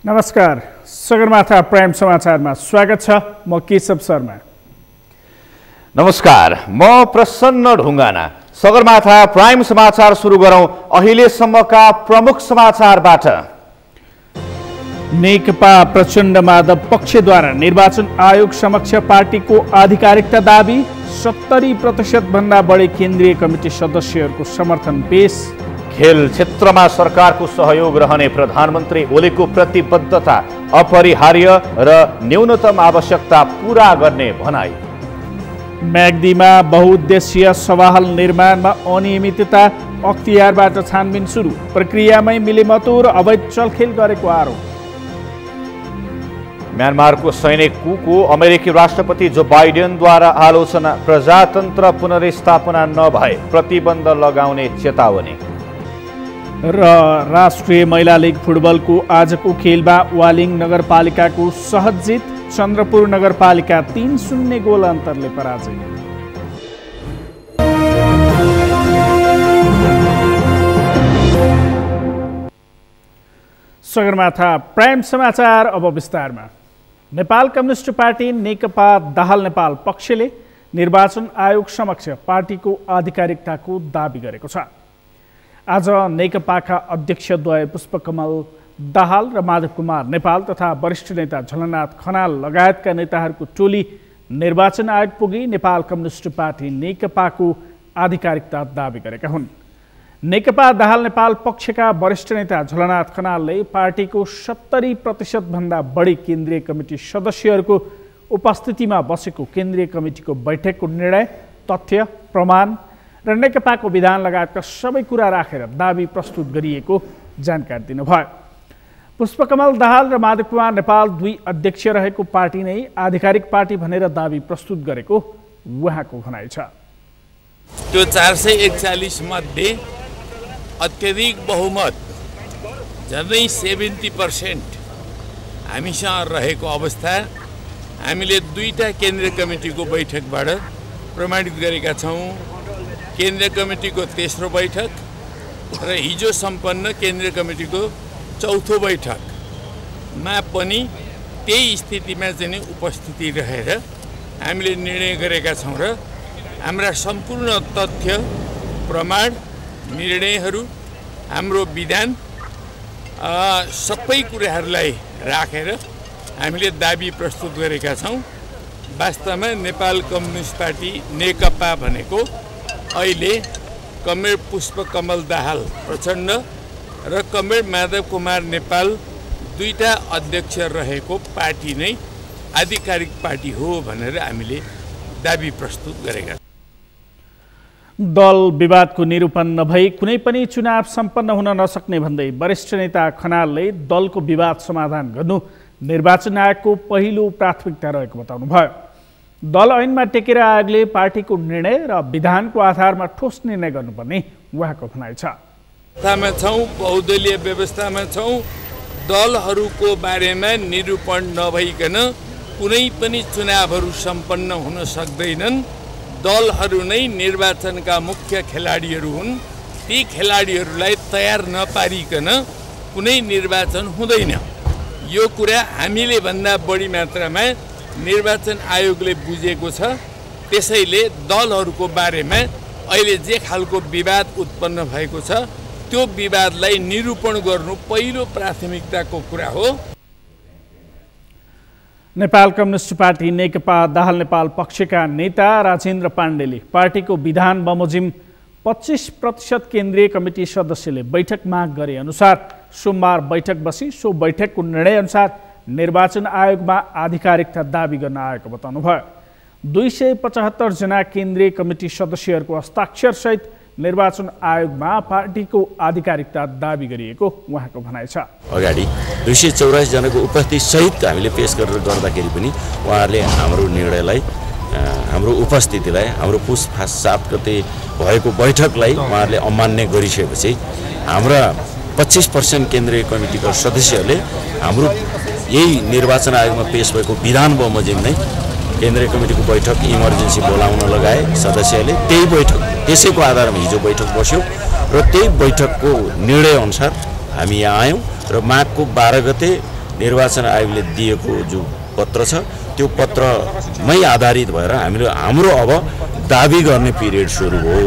नमस्कार, सगरमाथा प्राइम समाचारमा स्वागत छ। म केशव शर्मा। नमस्कार, म प्रसन्न ढुङ्गाना। सगरमाथा प्राइम समाचार सुरु गरौं अहिलेसम्मका प्रमुख समाचारबाट। नेकपा प्रचण्ड माधव पक्षद्वारा निर्वाचन आयोग समक्ष पार्टीको आधिकारिकता दाबी। 70% भन्दा बढी केन्द्रीय कमिटी सदस्यहरूको समर्थन पेश। खेल क्षेत्रमा सरकारको सहयोग रहने प्रधानमन्त्री ओलीको प्रतिबद्धता अपरिहार्य र न्यूनतम आवश्यकता पूरा गर्ने भनाई। म्याग्दीमा बहुउद्देश्यीय सभाहाल निर्माणमा अनियमितता, अख्तियारबाट छानबिन सुरु। प्रक्रियामै मिलेमतोड अवैध चलखेल गरेको आरोप। म्यानमारको सैनिक कुको अमेरिकी राष्ट्रपति जो बाइडेनद्वारा आलोचना। प्रजातन्त्र पुनर्स्थापना नभए प्रतिबन्ध लगाउने चेतावनी। र राष्ट्रिय महिला लिग फुटबलको आजको खेलमा वालिङ नगरपालिकाको सहज जित। चन्द्रपुर नगरपालिका 3-0 गोल अन्तरले पराजय। सगरमाथा प्राइम समाचार अब विस्तारमा। नेपाल कम्युनिस्ट पार्टी नेकपा दाहाल नेपाल पक्षले निर्वाचन आयोग समक्ष पार्टीको आधिकारिकताको दाबी गरेको छ। आज नेकपाका अध्यक्षद्वय पुष्पकमल दाहाल र माधव कुमार नेपाल तथा वरिष्ठ नेता झलनाथ खनाल लगायतका नेताहरूको टोली निर्वाचन आयोग पुगी नेपाल कम्युनिस्ट पार्टी नेकपाको आधिकारिकता दाबी गरेका हुन्। नेकपा दाहाल नेपाल पक्षका वरिष्ठ नेता झलनाथ खनालले पार्टीको 70% भन्दा बढी केन्द्रीय कमिटी सदस्यहरूको उपस्थितिमा बसेको केन्द्रीय कमिटीको बैठकको निर्णय, तथ्य, प्रमाण र नेकपाको विधान लगायतका सबै कुरा राखेर दाबी प्रस्तुत गरिएको जानकारी दिनुभयो। पुष्पकमल दाहाल र माधव कुमार नेपाल दुई अध्यक्ष रहेको पार्टी नै आधिकारिक पार्टी भनेर दाबी प्रस्तुत गरेको उहाँको भनाइ छ। त्यो 441 मध्ये अत्यधिक बहुमत झन्डै 70% हामीसँग रहेको अवस्था हामीले दुईटा केन्द्रीय कमिटीको बैठकबाट प्रमाणित गरेका छौँ। केन्द्रीय कमिटीको तेस्रो बैठक र हिजो सम्पन्न केन्द्रीय कमिटीको चौथो बैठकमा पनि त्यही स्थितिमा चाहिँ उपस्थिति रहेर हामीले निर्णय गरेका छौँ र हाम्रा सम्पूर्ण तथ्य, प्रमाण, निर्णयहरू, हाम्रो विधान सबै कुराहरूलाई राखेर हामीले दाबी प्रस्तुत गरेका छौँ। वास्तवमा नेपाल कम्युनिस्ट पार्टी नेकपा भनेको अहिले कमरेड पुष्पकमल दाहाल प्रचण्ड र कमरेड माधव कुमार नेपाल दुईटा अध्यक्ष रहेको पार्टी नै आधिकारिक पार्टी हो भनेर हामीले दाबी प्रस्तुत गरेका छौँ। दल विवादको निरूपण नभई कुनै पनि चुनाव सम्पन्न हुन नसक्ने भन्दै वरिष्ठ नेता खनालले दलको विवाद समाधान गर्नु निर्वाचन आयोगको पहिलो प्राथमिकता रहेको बताउनुभयो। दल ऐनमा टेकेर आयोगले पार्टीको निर्णय र विधानको आधारमा ठोस निर्णय गर्नुपर्ने उहाँको भनाइ छ। बहुदलीय व्यवस्थामा छौँ। दलहरूको बारेमा निरूपण नभइकन कुनै पनि चुनावहरू सम्पन्न हुन सक्दैनन्। दलहरू नै निर्वाचनका मुख्य खेलाडीहरू हुन्। ती खेलाडीहरूलाई तयार नपारिकन कुनै निर्वाचन हुँदैन। यो कुरा हामीले भन्दा बढी मात्रामा निर्वाचन आयोगले बुझेको छ। त्यसैले दलहरूको बारेमा अहिले जे खालको विवाद उत्पन्न भएको छ त्यो विवादलाई निरूपण गर्नु पहिलो प्राथमिकताको कुरा हो। नेपाल कम्युनिस्ट पार्टी नेकपा दाहाल नेपाल पक्षका नेता राजेन्द्र पाण्डेले पार्टीको विधान बमोजिम 25% केन्द्रीय कमिटी सदस्यले बैठक माग गरे अनुसार सोमबार बैठक बसी सो बैठकको निर्णय अनुसार निर्वाचन आयोगमा आधिकारिकता दाबी गर्न आएको बताउनुभयो। 275 जना केन्द्रीय कमिटी सदस्यहरूको हस्ताक्षरसहित निर्वाचन आयोगमा पार्टीको आधिकारिकता दाबी गरिएको उहाँको भनाइ छ। अगाडि 284 जनाको उपस्थिति सहित हामीले पेश गरेर गर्दाखेरि पनि उहाँहरूले हाम्रो निर्णयलाई, हाम्रो उपस्थितिलाई, हाम्रो पुस 7 गते भएको बैठकलाई उहाँहरूले अमान्य गरिसकेपछि हाम्रा 25% केन्द्रीय कमिटीका सदस्यहरूले हाम्रो यही निर्वाचन आयोगमा पेश भएको विधान बमोजिम नै केन्द्रीय कमिटीको बैठक इमर्जेन्सी बोलाउन लगाए सदस्यले। त्यही बैठक त्यसैको आधारमा हिजो बैठक बस्यो र त्यही बैठकको निर्णय अनुसार हामी यहाँ आयौँ र माघको 12 गते निर्वाचन आयोगले दिएको जो पत्र छ त्यो पत्रमै आधारित भएर हाम्रो अब दाबी गर्ने पिरियड सुरु हो।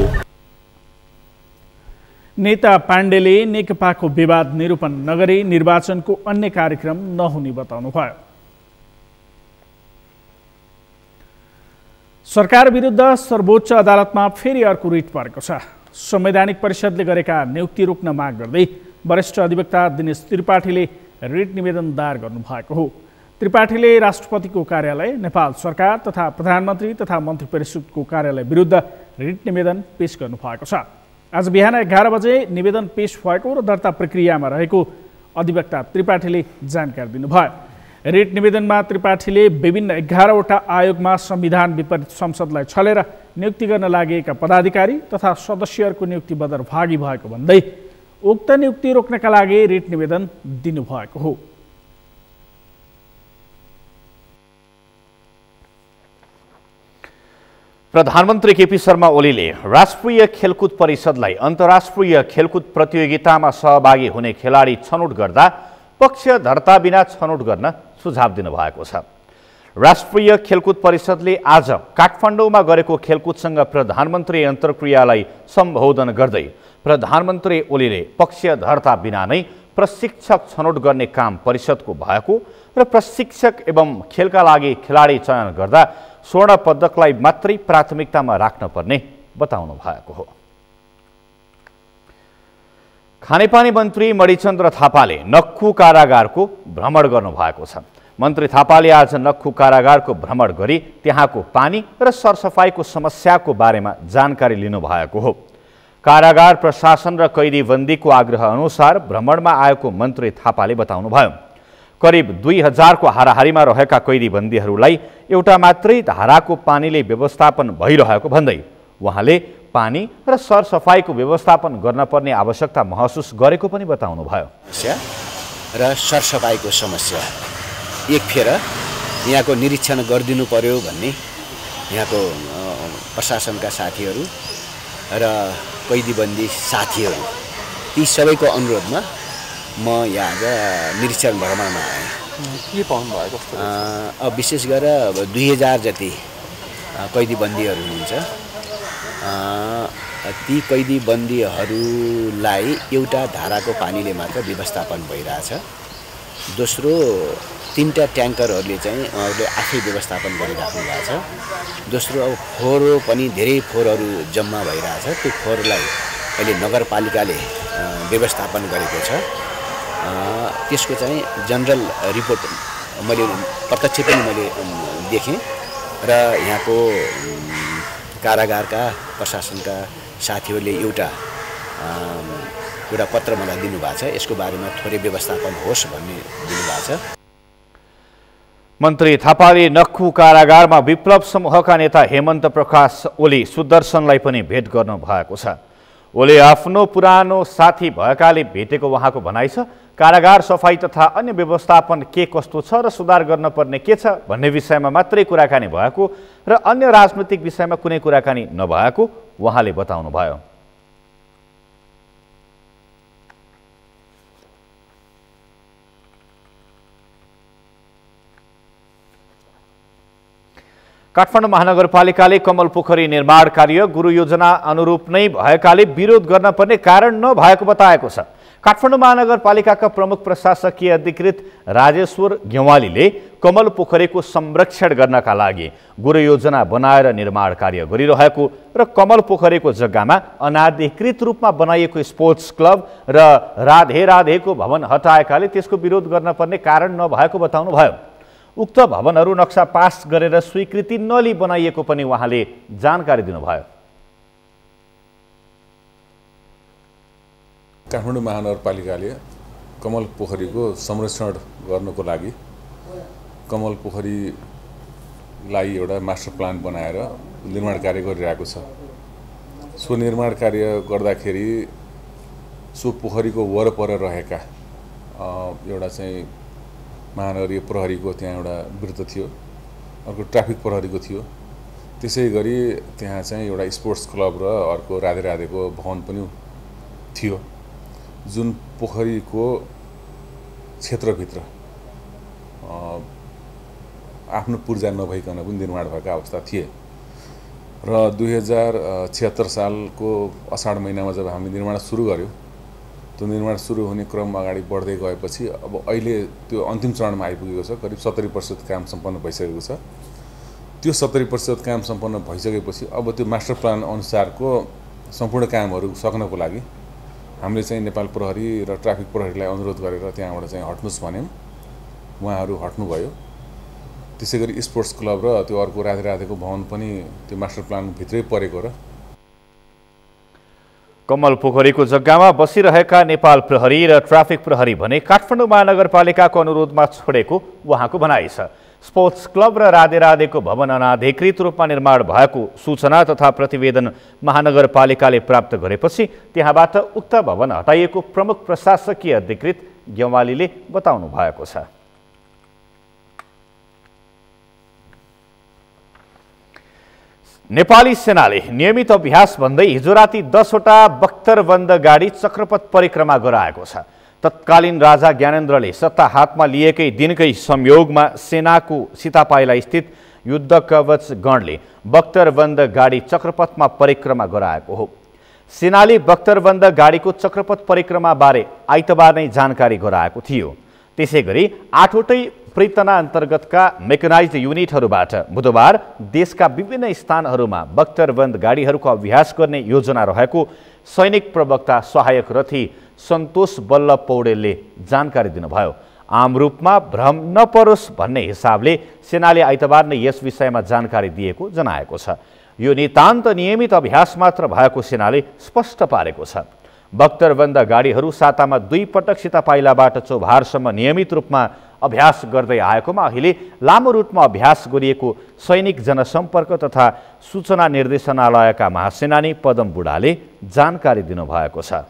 नेता पाण्डेले नेकपाको विवाद निरूपण नगरी निर्वाचनको अन्य कार्यक्रम नहुने बताउनुभयो। सरकार विरुद्ध सर्वोच्च अदालतमा फेरि अर्को रिट परेको छ। संवैधानिक परिषदले गरेका नियुक्ति रोक्न माग गर्दै वरिष्ठ अधिवक्ता दिनेश त्रिपाठीले रिट निवेदन दायर गर्नुभएको हो। त्रिपाठीले राष्ट्रपतिको कार्यालय, नेपाल सरकार तथा प्रधानमन्त्री तथा मन्त्री परिषदको कार्यालय विरुद्ध रिट निवेदन पेश गर्नुभएको छ। आज बिहान 11 बजे निवेदन पेश भएको र दर्ता प्रक्रियामा रहेको अधिवक्ता त्रिपाठीले जानकारी दिनुभयो। रिट निवेदनमा त्रिपाठीले विभिन्न 11वटा आयोगमा संविधान विपरीत संसदलाई छलेर नियुक्ति गर्न लागेका पदाधिकारी तथा सदस्यहरूको नियुक्ति बदरभागी भएको भन्दै उक्त नियुक्ति रोक्नका लागि रिट निवेदन दिनुभएको हो। प्रधानमन्त्री केपी शर्मा ओलीले राष्ट्रिय खेलकुद परिषदलाई अन्तर्राष्ट्रिय खेलकुद प्रतियोगितामा सहभागी हुने खेलाडी छनौट गर्दा पक्षधर्ता बिना छनौट गर्न सुझाव दिनुभएको छ। राष्ट्रिय खेलकुद परिषदले आज काठमाडौँमा गरेको खेलकुदसँग प्रधानमन्त्री अन्तर्क्रियालाई सम्बोधन गर्दै प्रधानमन्त्री ओलीले पक्षधर्ता बिना नै प्रशिक्षक छनौट गर्ने काम परिषदको भएको र प्रशिक्षक एवं खेलका लागि खेलाडी चयन गर्दा स्वर्ण पदकलाई मात्रै प्राथमिकतामा राख्न पर्ने बताउनु भएको हो। खानेपानी मन्त्री मणिचन्द्र थापाले नक्खु कारागारको भ्रमण गर्नुभएको छ। मन्त्री थापाले आज नक्खु कारागारको भ्रमण गरी त्यहाँको पानी र सरसफाइको समस्याको बारेमा जानकारी लिनुभएको हो। कारागार प्रशासन र कैदीबन्दीको आग्रह अनुसार भ्रमणमा आएको मन्त्री थापाले बताउनुभयो। करिब 2000को हाराहारीमा रहेका कैदीबन्दीहरूलाई एउटा मात्रै धाराको पानीले व्यवस्थापन भइरहेको भन्दै उहाँले पानी र सरसफाइको व्यवस्थापन गर्न पर्ने आवश्यकता महसुस गरेको पनि बताउनुभयो। र सरसफाइको समस्या एकफेर यहाँको निरीक्षण गरिदिनु पर्यो भन्ने यहाँको प्रशासनका साथीहरू र कैदीबन्दी साथीहरू ती सबैको अनुरोधमा म यहाँ आज निरीक्षण भ्रमणमा आएँ। के पाउनु भएको? अब विशेष गरेर 2000 जति कैदीबन्दीहरू हुनुहुन्छ। ती कैदीबन्दीहरूलाई एउटा धाराको पानीले मात्र व्यवस्थापन भइरहेछ। दोस्रो 3टा ट्याङ्करहरूले चाहिँ उहाँहरूले आफै व्यवस्थापन गरिराख्नु भएको छ। दोस्रो अब फोहोर पनि धेरै फोहोरहरू जम्मा भइरहेछ। त्यो फोहोरलाई अहिले नगरपालिकाले व्यवस्थापन गरेको छ। त्यसको चाहिँ जनरल रिपोर्ट मैले प्रत्यक्ष पनि मैले देखेँ र यहाँको कारागारका प्रशासनका साथीहरूले एउटा पत्र मलाई दिनुभएको छ। यसको बारेमा थोरै व्यवस्थापन होस् भन्ने दिनुभएको छ। मन्त्री थापाले नक्खु कारागारमा विप्लव समूहका नेता हेमन्त प्रकाश ओली सुदर्शनलाई पनि भेट गर्नु भएको छ। ओली आफ्नो पुरानो साथी भएकाले भेटेको उहाँको भनाइ छ। कारागार सफाई तथा अन्य व्यवस्थापन के कस्तो छ र सुधार गर्न पर्ने के छ भन्ने विषयमा मात्रै कुराकानी भएको र अन्य राजनीतिक विषयमा कुनै कुराकानी नभएको उहाँले बताउनुभयो। काठमाडौँ महानगरपालिकाले कमल पोखरी निर्माण कार्य गुरु योजना अनुरूप नै भएकाले विरोध गर्न पर्ने कारण नभएको बताएको छ। काठमाडौँ महानगरपालिकाका प्रमुख प्रशासकीय अधिकृत राजेश्वर गेवालीले कमल पोखरीको संरक्षण गर्नका लागि गुरु योजना बनाएर निर्माण कार्य गरिरहेको र कमल पोखरीको जग्गामा अनाधिकृत रूपमा बनाइएको स्पोर्ट्स क्लब र राधे राधेको भवन हटाएकाले त्यसको विरोध गर्न पर्ने कारण नभएको बताउनुभयो। उक्त भवनहरू नक्सा पास गरेर स्वीकृति नलिई बनाइएको पनि उहाँले जानकारी दिनुभयो। काठमाडौँ महानगरपालिकाले कमल पोखरीको संरक्षण गर्नको लागि कमल पोखरीलाई एउटा मास्टर प्लान बनाएर निर्माण कार्य गरिरहेको छ। सो निर्माण कार्य गर्दाखेरि सो पोखरीको वरपर रहेका एउटा चाहिँ महानगरीय प्रहरीको त्यहाँ एउटा वृत्त थियो, अर्को ट्राफिक प्रहरीको थियो। त्यसै गरी त्यहाँ चाहिँ एउटा स्पोर्ट्स क्लब र अर्को राधे राधेको भवन पनि थियो, जुन पोखरीको क्षेत्रभित्र आफ्नो पूर्जा नभइकन पनि निर्माण भएका अवस्था थिए र 2076 सालको असाढ महिनामा जब हामीले निर्माण सुरु गर्यो त्यो निर्माण सुरु हुने क्रममा अगाडि बढ्दै गएपछि अब अहिले त्यो अन्तिम चरणमा आइपुगेको छ करिब 70% काम सम्पन्न भइसकेको छ त्यो 70% काम सम्पन्न भइसकेपछि अब त्यो मास्टर प्लान अनुसारको सम्पूर्ण कामहरू सक्नको लागि हामीले चाहिँ नेपाल प्रहरी र ट्राफिक प्रहरीलाई अनुरोध गरेर त्यहाँबाट चाहिँ हट्नुस् भन्यौं उहाँहरू हट्नुभयो त्यसैगरी स्पोर्ट्स क्लब र त्यो अर्को राधेराधेको भवन पनि त्यो मास्टर प्लान भित्रै परेको र कमल पोखरीको जग्गामा बसिरहेका नेपाल प्रहरी र ट्राफिक प्रहरी भने काठमाडौँ महानगरपालिकाको अनुरोधमा छोडेको उहाँको भनाइ छ। स्पोर्ट्स क्लब र राधेराधेको भवन अनाधिकृत रूपमा निर्माण भएको सूचना तथा प्रतिवेदन महानगरपालिकाले प्राप्त गरेपछि त्यहाँबाट उक्त भवन हटाइएको प्रमुख प्रशासकीय अधिकृत गेवालीले बताउनु भएको छ। नेपाली सेनाले नियमित अभ्यास भन्दै हिजो राति 10 वटा बख्तरबन्द गाडी चक्रपथ परिक्रमा गराएको छ। तत्कालीन राजा ज्ञानेन्द्रले सत्ता हातमा लिएकै दिनकै संयोगमा सेनाको सितापाइला स्थित युद्ध कवच गणले बख्तरबन्द गाडी चक्रपथमा परिक्रमा गराएको हो। सेनाले बख्तरबन्द गाडीको चक्रपथ परिक्रमा बारे आइतबार नै जानकारी गराएको थियो। त्यसैगरी 8 वटै प्रेतना अन्तर्गतका मेकनाइज्ड युनिटहरूबाट बुधबार देशका विभिन्न स्थानहरूमा बख्तरबन्द गाडीहरूको अभ्यास गर्ने योजना रहेको सैनिक प्रवक्ता सहायक रथी सन्तोष बल्लभ पौडेलले जानकारी दिनुभयो। आम रूपमा भ्रम नपरोस् भन्ने हिसाबले सेनाले आइतबार नै यस विषयमा जानकारी दिएको जनाएको छ। यो नितान्त नियमित अभ्यास मात्र भएको सेनाले स्पष्ट पारेको छ। बख्तरबन्द गाडीहरू सातामा 2 पटक सितापाइलाबाट चौभारसम्म नियमित रूपमा अभ्यास गर्दै आएकोमा अहिले लामो रुटमा अभ्यास गरिएको सैनिक जनसम्पर्क तथा सूचना निर्देशनालयका महासेनानी पदम बुढाले जानकारी दिनुभएको छ।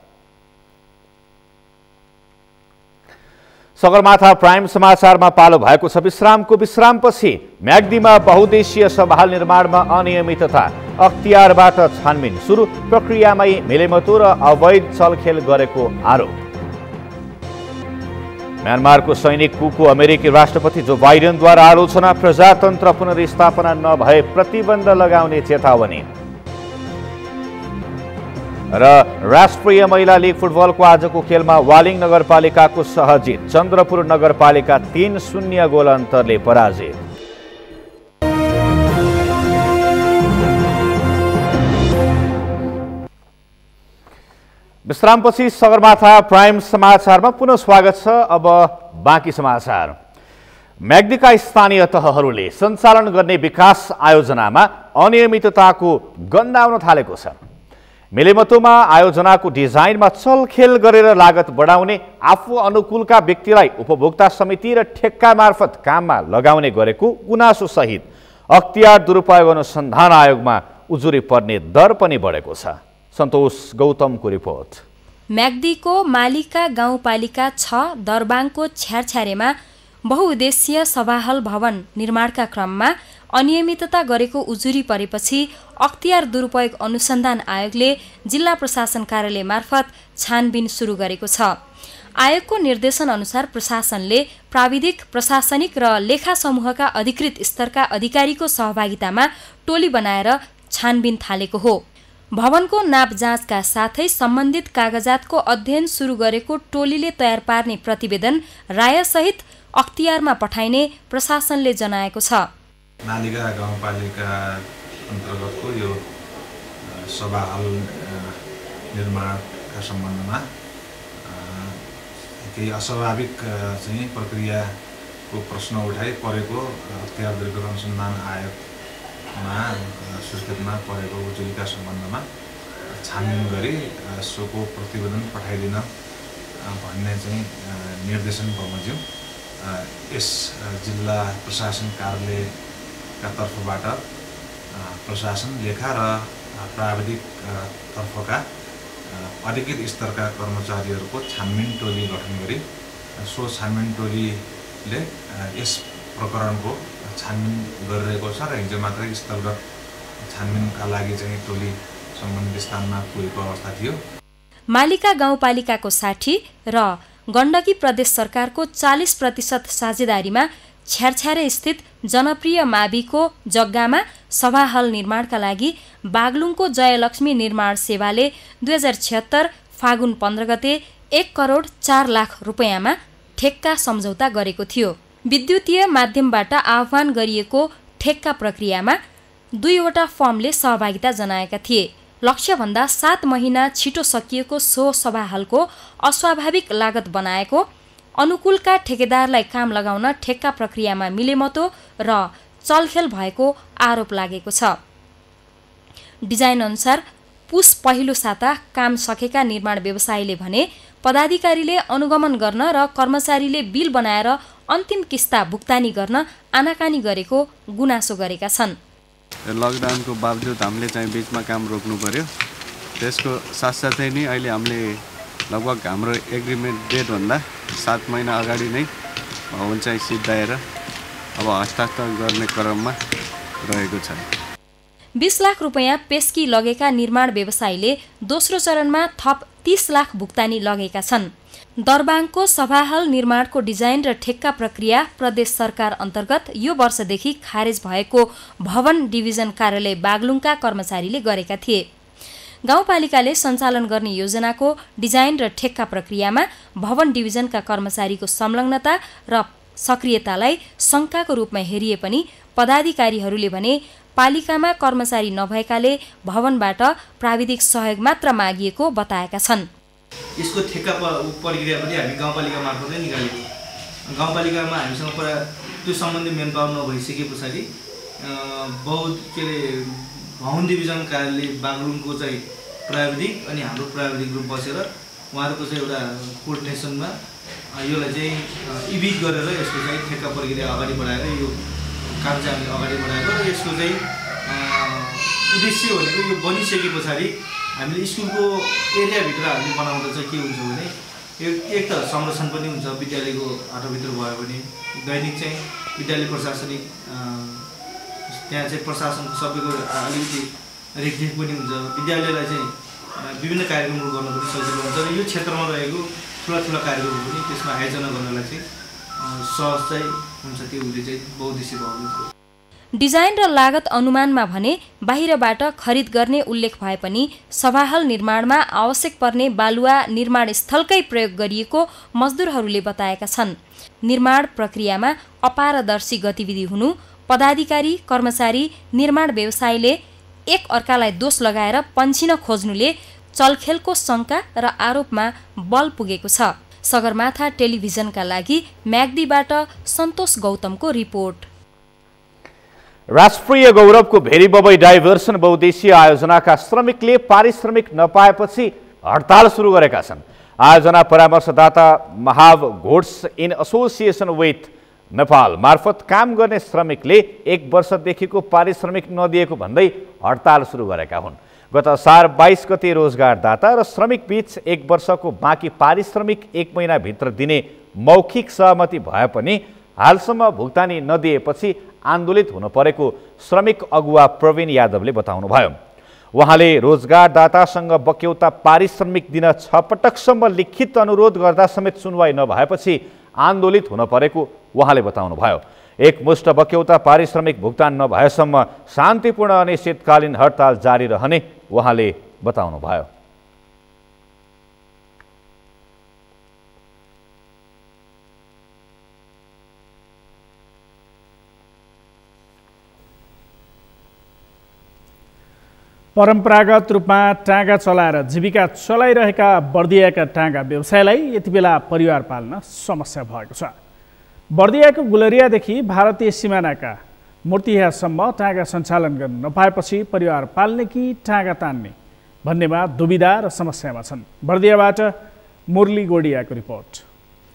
सगरमाथा प्राइम समाचारमा पालो भएको छ विश्रामको विश्रामपछि म्याग्दीमा बहुद्देशीय सभाहाल निर्माणमा अनियमितता अख्तियारबाट छानबिन सुरु प्रक्रियामै मिलेमतो र अवैध चलखेल गरेको आरोप। म्यानमारको सैनिक कुको अमेरिकी राष्ट्रपति जो बाइडेनद्वारा आलोचना प्रजातन्त्र पुनर्स्थापना नभए प्रतिबन्ध लगाउने चेतावनी र राष्ट्रिय महिला लिग फुटबलको आजको खेलमा वालिङ नगरपालिकाको सहजित चन्द्रपुर नगरपालिका 3-0 गोल अन्तरले पराजित। विश्रामपछि सगरमाथा प्राइम समाचारमा पुनः स्वागत छ। अब बाँकी समाचार। म्याग्दीका स्थानीय तहहरूले सञ्चालन गर्ने विकास आयोजनामा अनियमितताको गन्ध आउन थालेको छ। मिलेमतोमा आयोजनाको डिजाइनमा चलखेल गरेर लागत बढाउने आफू अनुकूलका व्यक्तिलाई उपभोक्ता समिति र ठेक्का मार्फत काममा लगाउने गरेको गुनासो सहित अख्तियार दुरुपयोग अनुसन्धान आयोगमा उजुरी पर्ने दर पनि बढेको छ। सन्तोष गौतमको रिपोर्ट। म्याग्दीको मालिका गाउँपालिका 6 दरबाङको छ्यारछ्यारेमा बहुउद्देशीय सभाहाल भवन निर्माणका क्रममा अनियमितता गरेको उजुरी परेपछि अख्तियार दुरुपयोग अनुसन्धान आयोगले जिल्ला प्रशासन कार्यालय मार्फत छानबिन सुरु गरेको छ। आयोगको निर्देशन अनुसार प्रशासनले प्राविधिक, प्रशासनिक र लेखा समूहका अधिकृत स्तरका अधिकारीको सहभागितामा टोली बनाएर छानबिन थालेको हो। भवनको नाप जाँचका साथै सम्बन्धित कागजातको अध्ययन सुरु गरेको टोलीले तयार पार्ने प्रतिवेदन रायसहित अख्तियारमा पठाइने प्रशासनले जनाएको छ। मालिका गाउँपालिका अन्तर्गतको यो सभाहाल निर्माणका सम्बन्धमा केही अस्वाभाविक चाहिँ प्रक्रियाको प्रश्न उठाइ परेको अख्तियार दुरुपयोग अनुसन्धान आयोगमा सुर्खेतमा परेको उजुरीका सम्बन्धमा छानबिन गरी सोको प्रतिवेदन पठाइदिन भन्ने चाहिँ निर्देशन बमोजिम यस जिल्ला प्रशासन कार्यालयका तर्फबाट प्रशासन, लेखा र प्राविधिक तर्फका अधिकृत स्तरका कर्मचारीहरूको छानबिन टोली गठन गरी सो छानबिन टोलीले यस प्रकरणको छानबिन गरिरहेको छ र हिजो मात्रै स्थलगत छानबिनका लागि चाहिँ टोली सम्बन्धित स्थानमा पुगेको अवस्था थियो। मालिका गाउँपालिकाको 60 र गण्डकी प्रदेश सरकारको 40% साझेदारीमा छ्यारछ्यारे स्थित जनप्रिय माविको जग्गामा सभा हल निर्माणका लागि बागलुङको जयलक्ष्मी निर्माण सेवाले 2076 फागुन 15 गते 1,04,00,000 रुपैयाँमा ठेक्का सम्झौता गरेको थियो। विद्युतीय माध्यमबाट आह्वान गरिएको ठेक्का प्रक्रियामा 2वटा फर्मले सहभागिता जनाएका थिए। लक्ष्यभन्दा 7 महिना छिटो सकिएको सो सभा हलको अस्वाभाविक लागत बनाएको, अनुकूलका ठेकेदारलाई काम लगाउन ठेक्का प्रक्रियामा मिलेमतो र चलखेल भएको आरोप लागेको छ। डिजाइन अनुसार पुस पहिलो साता काम सकेका निर्माण व्यवसायीले भने पदाधिकारीले अनुगमन गर्न र कर्मचारीले बिल बनाएर अन्तिम किस्ता भुक्तानी गर्न आनाकानी गरेको गुनासो गरेका छन्। लकडाउनको बावजुद हामीले चाहिँ बीचमा काम रोक्नु पर्यो। त्यसको साथसाथै नै अहिले हामीले लगभग हाम्रो एग्रिमेन्ट डेटभन्दा 7 महिना अगाडि नै भवन चाहिँ सिद्धाएर अब हस्ताक्षर गर्ने क्रममा रहेको छ। 20 लाख रुपैयाँ पेस्की लगेका निर्माण व्यवसायीले दोस्रो चरणमा थप 30 लाख भुक्तानी लगेका छन्। दरबाङको सभाहल निर्माणको डिजाइन र ठेक्का प्रक्रिया प्रदेश सरकार अन्तर्गत यो वर्षदेखि खारेज भएको भवन डिभिजन कार्यालय बागलुङका कर्मचारीले गरेका थिए। गाउँपालिकाले सञ्चालन गर्ने योजनाको डिजाइन र ठेक्का प्रक्रियामा भवन डिभिजनका कर्मचारीको संलग्नता र सक्रियतालाई शङ्काको रूपमा हेरिए पनि पदाधिकारीहरूले भने पालिकामा कर्मचारी नभएकाले भवनबाट प्राविधिक सहयोग मात्र मागिएको बताएका छन्। यसको ठेक्का प्रक्रिया पनि हामी गाउँपालिका मार्फतै निकालेको। गाउँपालिकामा हामीसँग त्यो सम्बन्धी मेन पावर नभइसके पछाडि भवन डिभिजन कार्यालय बागलुङको चाहिँ प्राविधिक अनि हाम्रो प्राविधिक ग्रुप बसेर उहाँहरूको चाहिँ एउटा कोर्डिनेसनमा योलाई चाहिँ इभिट गरेर यसको चाहिँ ठेक्का प्रक्रिया अगाडि बढाएर यो काम चाहिँ हामीले अगाडि बढाएको र यसको चाहिँ उद्देश्य भनेको यो बनिसके पछाडि हामीले स्कुलको एरियाभित्र हामीले बनाउँदा चाहिँ के हुन्छ भने एक त संरक्षण पनि हुन्छ, विद्यालयको आठोभित्र भयो भने दैनिक चाहिँ विद्यालय प्रशासनिक त्यहाँ चाहिँ प्रशासनको सबैको अलिकति रेखदेख पनि हुन्छ, विद्यालयलाई चाहिँ विभिन्न कार्यक्रमहरू गर्न पनि सजिलो हुन्छ र यो क्षेत्रमा रहेको ठुला कार्यक्रमहरू पनि त्यसमा आयोजना गर्नलाई चाहिँ सहज चाहिँ हुन्छ। त्यो उसले चाहिँ बहुद्देश्य भवन डिजाइन र लागत अनुमानमा भने बाहिरबाट खरिद गर्ने उल्लेख भए पनि सभाहल निर्माणमा आवश्यक पर्ने बालुवा निर्माण स्थलकै प्रयोग गरिएको मजदुरहरूले बताएका छन्। निर्माण प्रक्रियामा अपारदर्शी गतिविधि हुनु, पदाधिकारी कर्मचारी निर्माण व्यवसायीले एक अर्कालाई दोष लगाएर पन्छिन खोज्नुले चलखेलको शङ्का र आरोपमा बल पुगेको छ। सगरमाथा टेलिभिजनका लागि म्याग्दीबाट सन्तोष गौतमको रिपोर्ट। राष्ट्रिय गौरवको भेरी बबई डाइभर्सन बहुद्देशीय आयोजनाका श्रमिकले पारिश्रमिक नपाएपछि हडताल सुरु गरेका छन्। आयोजना परामर्शदाता महाव घोड्स इन एसोसिएसन विथ नेपाल मार्फत काम गर्ने श्रमिकले 1 वर्षदेखिको पारिश्रमिक नदिएको भन्दै हडताल सुरु गरेका हुन्। गत असार 22 गते रोजगारदाता र श्रमिक बीच 1 वर्षको बाँकी पारिश्रमिक 1 महिनाभित्र दिने मौखिक सहमति भए पनि हालसम्म भुक्तानी नदिएपछि आन्दोलित हुन परेको श्रमिक अगुवा प्रवीण यादवले बताउनुभयो। उहाँले रोजगारदातासँग बक्यौता पारिश्रमिक दिन 6 पटकसम्म लिखित अनुरोध गर्दा समेत सुनवाई नभएपछि आन्दोलित हुन परेको उहाँले बताउनुभयो। एकमुष्ट बक्यौता पारिश्रमिक भुक्तान नभएसम्म शान्तिपूर्ण अनिश्चितकालीन हडताल जारी रहने उहाँले बताउनुभयो। परम्परागत रूपमा टाँगा चलाएर जीविका चलाइरहेका बर्दियाका टाँगा व्यवसायलाई यति बेला परिवार पाल्न समस्या भएको छ। बर्दियाको गुलरियादेखि भारतीय सिमानाका मूर्तिहासम्म टाँगा सञ्चालन गर्न नपाएपछि परिवार पाल्ने कि टाँगा तान्ने भन्नेमा दुविधा र समस्यामा छन्। बर्दियाबाट मुरली गोडियाको रिपोर्ट।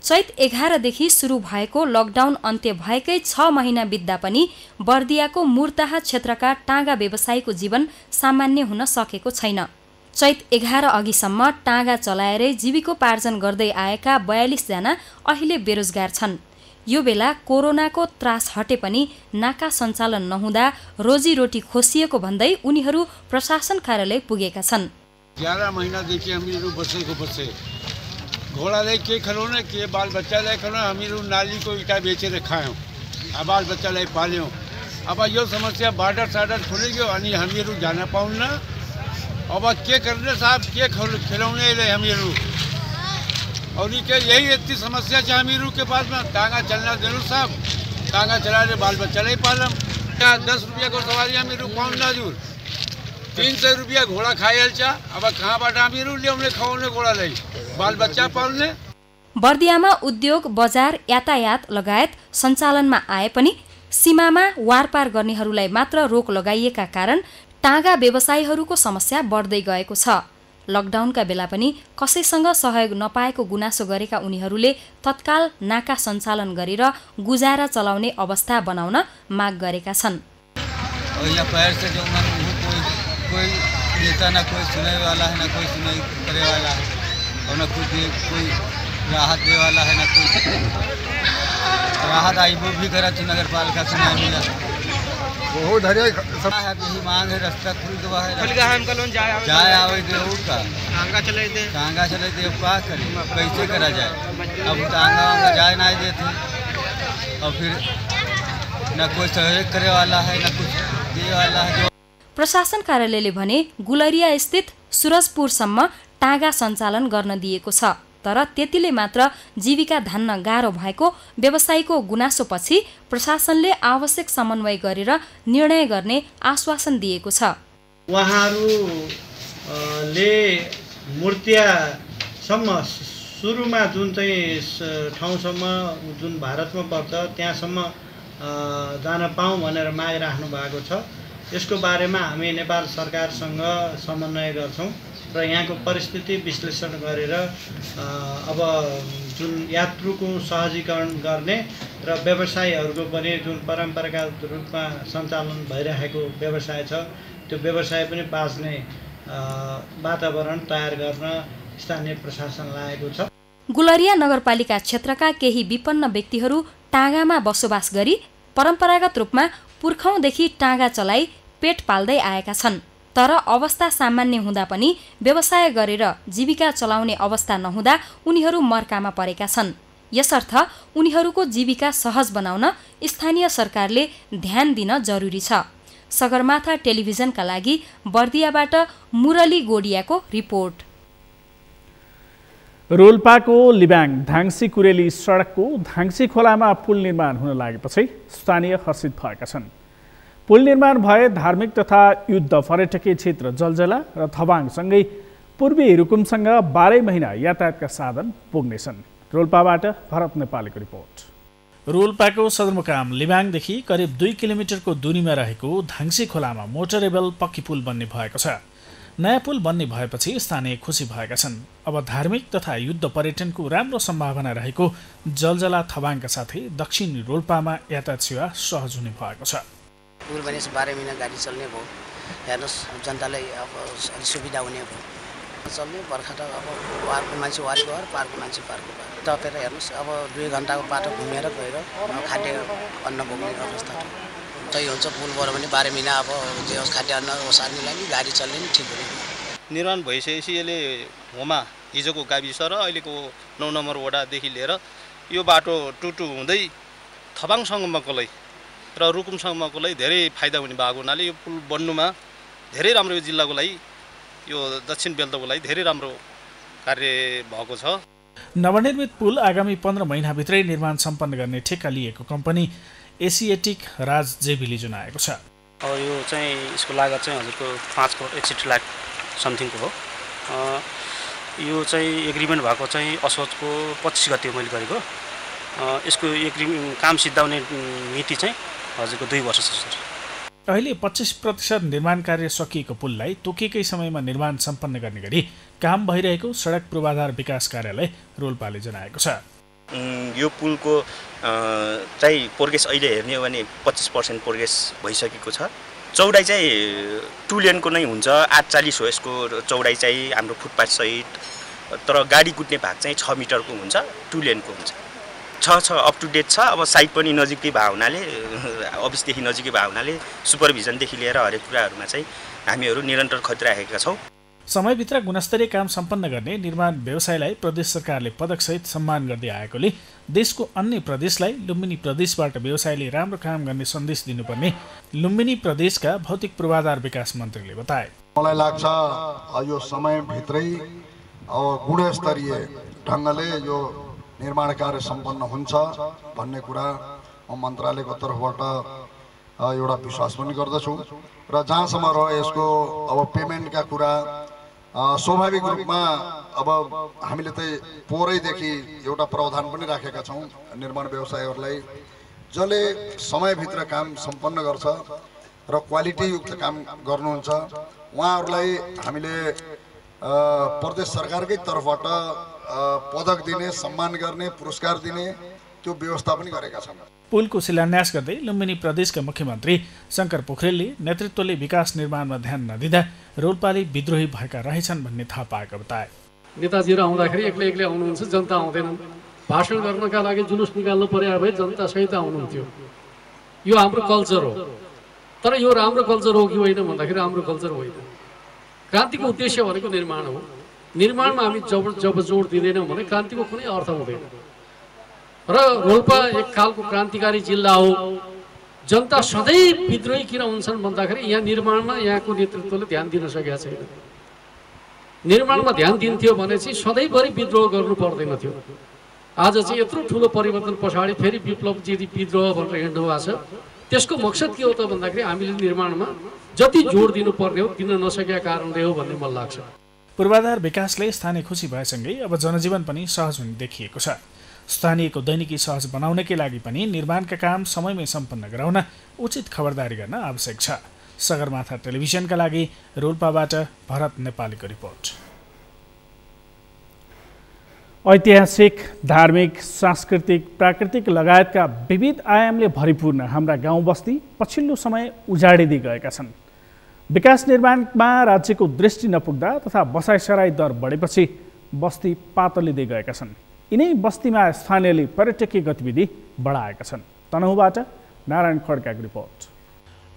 चैत 11 देखि सुरु भएको लकडाउन अन्त्य भएकै 6 महिना बित्दा पनि बर्दियाको मुर्ताहा क्षेत्रका टाँगा व्यवसायीको जीवन सामान्य हुन सकेको छैन। चैत 11 अघिसम्म टाँगा चलाएरै जीविकोपार्जन गर्दै आएका 42 जना अहिले बेरोजगार छन्। यो बेला कोरोनाको त्रास हटे पनि नाका सञ्चालन नहुँदा रोजीरोटी खोसिएको भन्दै उनीहरू प्रशासन कार्यालय पुगेका छन्। 11 महिनादेखि हामीहरू बसे घोडालाई के खिलाउन के बाल बच्चालाई खिलाउन हामीहरू नालीको इँटा बेचेर खायौँ। बाल बच्चालाई पाल्यौँ। अब यो समस्या बार्डर सार्डर खुलिगयो अनि हामीहरू जान पाउन्न। अब के गर्ने साहब, के खिलाउने हामीहरू? और यही यति समस्या छ हामीहरू के पासमा। टाँगा चल्न दिनु साहब, टाँगा चलाएर बाल बच्चालाई पालौँ। 10 रुपियाँको सवारी हामीहरू पाउन्न हजुर। 300 रुपियाँ घोडा खाइहाल्छ। अब कहाँबाट हामीहरू ल्याउने खुवाउने घोडालाई, बाल बच्चा पाल्ने? बर्दियामा उद्योग, बजार, यातायात लगायत सञ्चालनमा आए पनि सीमामा वारपार गर्नेहरूलाई मात्र रोक लगाइएका कारण टाँगा व्यवसायीहरूको समस्या बढ्दै गएको छ। लकडाउनका बेला पनि कसैसँग सहयोग नपाएको गुनासो गरेका उनीहरूले तत्काल नाका सञ्चालन गरेर गुजारा चलाउने अवस्था बनाउन माग गरेका छन्। कोई नेता ना कोई सुनाई वाला है, ना कोई सुनाई करे वाला है, और ना कोई राहत दे वाला है, ना कोई राहत आई वो भी करा थी नगर पालिका से नहीं मिला। बहुत है यही मांग है, रास्ता खुल गया है, जाए आवे दे का टांगा चले दे क्या करे, कैसे करा जाए? अब टांगा जाए ना देते, और फिर ना कोई सहयोग करे वाला है, ना कुछ दे वाला है। प्रशासन कार्यालयले भने गुलरिया स्थित सुरजपुरसम्म टाँगा सञ्चालन गर्न दिएको छ, तर त्यतिले मात्र जीविका धान्न गाह्रो भएको व्यवसायीको गुनासोपछि प्रशासनले आवश्यक समन्वय गरेर निर्णय गर्ने आश्वासन दिएको छ। उहाँहरूले मूर्तियासम्म सुरुमा जुन चाहिँ ठाउँसम्म जुन भारतमा पर्छ त्यहाँसम्म जान पाऊँ भनेर माग राख्नु भएको छ। यसको बारेमा हामी नेपाल सरकारसँग समन्वय गर्छौँ र यहाँको परिस्थिति विश्लेषण गरेर अब जुन यात्रुको सहजीकरण गर्ने र व्यवसायीहरूको पनि जुन परम्परागत रूपमा सञ्चालन भइरहेको व्यवसाय छ त्यो व्यवसाय पनि बाँच्ने वातावरण तयार गर्न स्थानीय प्रशासन लागेको छ। गुलरिया नगरपालिका क्षेत्रका केही विपन्न व्यक्तिहरू टाँगामा बसोबास गरी परम्परागत रूपमा पुर्खौँदेखि टाँगा चलाई पेट पाल्दै आएका छन्, तर अवस्था सामान्य हुँदा पनि व्यवसाय गरेर जीविका चलाउने अवस्था नहुँदा उनीहरू मर्कामा परेका छन्। यसर्थ उनीहरूको जीविका सहज बनाउन स्थानीय सरकारले ध्यान दिन जरुरी छ। सगरमाथा टेलिभिजनका लागि बर्दियाबाट मुरली गोडियाको रिपोर्ट। रोल्पाको लिबाङ धाङसी कुरेली सडकको धाङसी खोलामा पुल निर्माण हुन लागेपछि स्थानीय हर्षित भएका छन्। पुल निर्माण भए धार्मिक तथा युद्ध पर्यटकीय क्षेत्र जलजला र थबाङसँगै पूर्वी रुकुमसँग 12 महिना यातायातका साधन पुग्नेछन्। रोल्पाबाट भरत नेपालीको रिपोर्ट। रोल्पाको सदरमुकाम लिबाङदेखि करिब 2 किलोमिटरको दूरीमा रहेको धाङसी खोलामा मोटरेबल पक्की पुल बन्ने भएको छ। नयाँ पुल बन्ने भएपछि स्थानीय खुसी भएका छन्। अब धार्मिक तथा युद्ध पर्यटनको राम्रो सम्भावना रहेको जलजला थबाङका साथै दक्षिण रोल्पामा यातायात सेवा सहज हुने भएको छ। पुल बनेपछि 12 महिना गाडी चल्ने भयो। हेर्नुहोस् जनतालाई अब सुविधा हुने भयो। चल्ने बर्खा त अब पारको मान्छे वारको वार, पारको मान्छे पारको पार तपेर हेर्नुहोस् अब 2 घन्टाको बाटो घुमेर गएर खाद्य अन्न बोक्ने अवस्था त्यही हुन्छ। पुल बन्यो भने 12 महिना अब जे होस् खाद्य अन्न ओसार्नेलाई नि गाडी चल्ने नि ठिक हुने। निर्माण भइसकेपछि यसले होमा हिजोको गाविस र अहिलेको 9 नम्बर वडादेखि लिएर यो बाटो टुटु हुँदै थबाङसम्मकोलाई र रुकुमसम्मकोलाई धेरै फाइदा हुने भएको हुनाले यो पुल बन्नुमा धेरै राम्रो यो जिल्लाको लागि यो दक्षिण बेल्टको लागि धेरै राम्रो कार्य भएको छ। नवनिर्मित पुल आगामी 15 महिनाभित्रै निर्माण सम्पन्न गर्ने ठेक्का लिएको कम्पनी एसिएटिक राज जेबीले जनाएको छ। अब यो चाहिँ यसको लागत चाहिँ हजुरको 5 करोड 61 लाख समथिङको हो। यो चाहिँ एग्रिमेन्ट भएको चाहिँ असोजको 25 गते मैले गरेको। यसको काम सिद्धाउने मिति चाहिँ हजुरको 2 वर्ष छ सर। अहिले 25% निर्माण कार्य सकिएको पुललाई तोकेकै समयमा निर्माण सम्पन्न गर्ने गरी काम भइरहेको सडक पूर्वाधार विकास कार्यालय रोल्पाले जनाएको छ। यो पुलको चाहिँ प्रोग्रेस अहिले हेर्ने हो भने 25% प्रोग्रेस भइसकेको छ। चौडाइ चाहिँ 2 लेनको नै हुन्छ। 840 हो यसको चौडाइ चाहिँ हाम्रो फुटपाथ सहित, तर गाडी कुद्ने भाग चाहिँ 6 मिटरको हुन्छ, 2 लेनको हुन्छ। छ अप टु डेट छ। अब साइट पनि नजिकै भएको हुनाले, अफिसदेखि नजिकै भएको हुनाले सुपरभिजनदेखि लिएर हरेक कुराहरूमा चाहिँ हामीहरू निरन्तर खतिराखेका छौँ। समयभित्र गुणस्तरीय काम सम्पन्न गर्ने निर्माण व्यवसायलाई प्रदेश सरकारले पदकसहित सम्मान गर्दै आएकोले देशको अन्य प्रदेशलाई लुम्बिनी प्रदेशबाट व्यवसायले राम्रो काम गर्ने सन्देश दिनुपर्ने लुम्बिनी प्रदेशका भौतिक पूर्वाधार विकास मन्त्रीले बताए। मलाई लाग्छ यो समयभित्रै गुणस्तरीय ढङ्गले यो निर्माण कार्य सम्पन्न हुन्छ भन्ने कुरा म मन्त्रालयको तर्फबाट एउटा विश्वास पनि गर्दछु। र जहाँसम्म रह्यो यसको अब पेमेन्टका कुरा स्वाभाविक रूपमा अब हामीले चाहिँ पोहोरैदेखि एउटा प्रावधान पनि राखेका छौँ निर्माण व्यवसायहरूलाई जसले समयभित्र काम सम्पन्न गर्छ र क्वालिटीयुक्त काम गर्नुहुन्छ उहाँहरूलाई हामीले प्रदेश सरकारकै तर्फबाट पदक दिने सम्मान गर्ने पुरस्कार दिने त्यो व्यवस्था पनि गरेका छौँ। पुलको शिलान्यास गर्दै लुम्बिनी प्रदेशका मुख्यमन्त्री शङ्कर पोखरेलले नेतृत्वले विकास निर्माणमा ध्यान नदिँदा रोल्पाले विद्रोही भएका रहेछन् भन्ने थाहा पाएका बताए। नेताजीहरू आउँदाखेरि एक्लै एक्लै आउनुहुन्छ, जनता आउँदैनन्। भाषण गर्नका लागि जुलुस निकाल्नु पर्यो भए जनता सहित आउनुहुन्थ्यो। यो हाम्रो कल्चर हो। तर यो राम्रो कल्चर हो कि होइन भन्दाखेरि राम्रो कल्चर होइन। क्रान्तिको उद्देश्य भनेको निर्माण हो। निर्माणमा हामी जब जोड दिँदैनौँ भने क्रान्तिको कुनै अर्थ हुँदैन। र रोल्पा एक खालको क्रान्तिकारी जिल्ला हो। जनता सधैँ विद्रोही किन हुन्छन् भन्दाखेरि यहाँ निर्माणमा यहाँको नेतृत्वले ध्यान दिन सकेका छैन। निर्माणमा ध्यान दिन्थ्यो भने चाहिँ सधैँभरि विद्रोह गर्नु पर्दैन थियो। आज चाहिँ यत्रो ठुलो परिवर्तन पछाडि फेरि विप्लवजी विद्रोह भनेर हिँड्नु भएको छ। त्यसको मकसद के हो त भन्दाखेरि हामीले निर्माणमा जति जोड दिनुपर्ने हो दिन नसकेका कारणले हो भन्ने मलाई लाग्छ। पूर्वाधार विकासले स्थानीय खुसी भएसँगै अब जनजीवन पनि सहज हुने देखिएको छ। स्थानीयको दैनिकी सहज बनाउनकै लागि पनि निर्माणका काम समयमै सम्पन्न गराउन उचित खबरदारी गर्न आवश्यक छ। सगरमाथा टेलिभिजनका लागि रोल्पाबाट भरत नेपालीको रिपोर्ट। ऐतिहासिक, धार्मिक, सांस्कृतिक, प्राकृतिक लगायतका विविध आयामले भरिपूर्ण हाम्रा गाउँ बस्ती पछिल्लो समय उजाडिँदै गएका छन्। विकास निर्माणमा राज्यको दृष्टि नपुग्दा तथा बसाइसराई दर बढेपछि बस्ती पातलिँदै गएका छन्। यिनै बस्तीमा स्थानीयले पर्यटकीय गतिविधि बढाएका छन्। तनहुँबाट नारायण खड्काको रिपोर्ट।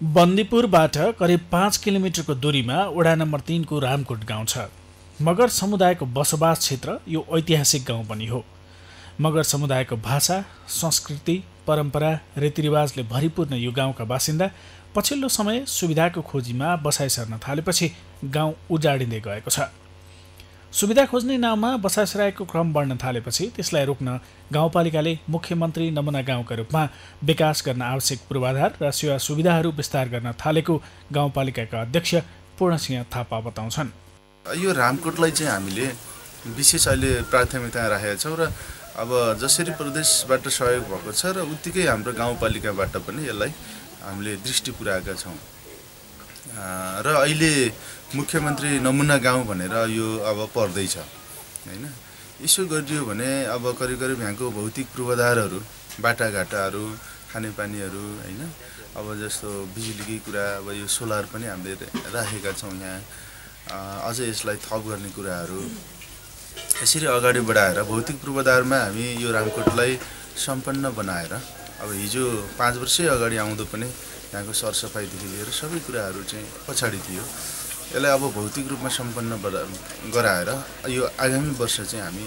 बन्दीपुरबाट करिब 5 किलोमिटरको दूरीमा वडा नम्बर 3 को रामकोट गाउँ छ। मगर समुदायको बसोबास क्षेत्र यो ऐतिहासिक गाउँ पनि हो। मगर समुदायको भाषा, संस्कृति, परम्परा, रीतिरिवाजले भरिपूर्ण यो गाउँका बासिन्दा पछिल्लो समय सुविधाको खोजीमा बसाइ सर्न थालेपछि गाउँ उजाडिँदै गएको छ। सुविधा खोज्ने नाममा बसाइसराईको क्रम बढ्न थालेपछि त्यसलाई रोक्न गाउँपालिकाले मुख्यमन्त्री नमुना गाउँका रूपमा विकास गर्न आवश्यक पूर्वाधार र सेवा सुविधाहरू विस्तार गर्न थालेको गाउँपालिकाका अध्यक्ष पूर्णसिंह थापा बताउँछन्। यो रामकोटलाई चाहिँ हामीले विशेष अहिले प्राथमिकता राखेका छौँ र अब जसरी प्रदेशबाट सहयोग भएको छ र उत्तिकै हाम्रो गाउँपालिकाबाट पनि यसलाई हामीले दृष्टि पुर्याएका छौँ र अहिले मुख्यमन्त्री नमुना गाउँ भनेर यो अब पर्दैछ हैन। यसो गरिदियो भने अब करिब करिब यहाँको भौतिक पूर्वाधारहरू, बाटाघाटाहरू, खानेपानीहरू हैन, अब जस्तो बिजुलीकै कुरा, अब यो सोलर पनि हामीले राखेका छौँ यहाँ। अझ यसलाई थप गर्ने कुराहरू यसरी अगाडि बढाएर भौतिक पूर्वाधारमा हामी यो रामकोटलाई सम्पन्न बनाएर अब हिजो 5 वर्षै अगाडि आउँदो पनि यहाँको सरसफाइदेखि लिएर सबै कुराहरू चाहिँ पछाडि थियो। यसलाई अब भौतिक रूपमा सम्पन्न गराएर यो आगामी वर्ष चाहिँ हामी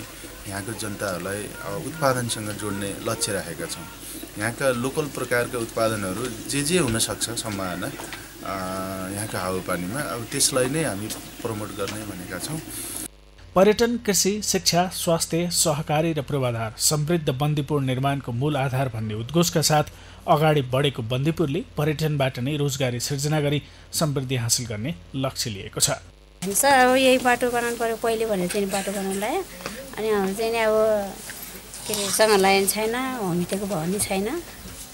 यहाँको जनताहरूलाई उत्पादनसँग जोड्ने लक्ष्य राखेका छौँ। यहाँका लोकल प्रकारका उत्पादनहरू जे हुनसक्छ सम्भावना यहाँका हावापानीमा, अब त्यसलाई नै हामी प्रमोट गर्ने भनेका छौँ। पर्यटन, कृषि, शिक्षा, स्वास्थ्य, सहकारी र पूर्वाधार समृद्ध बन्दीपुर निर्माणको मूल आधार भन्ने उद्घोषका साथ अगाडि बढेको बन्दीपुरले पर्यटनबाट नै रोजगारी सिर्जना गरी समृद्धि हासिल गर्ने लक्ष्य लिएको छ। सर अब यही बाटो बनाउनु पर्यो पहिले भनेर चाहिँ बाटो बनाउनु लाग्यो। अनि हाम्रो चाहिँ नि अब के अरे सँग लाइन छैन, होमस्टेको भवनी छैन,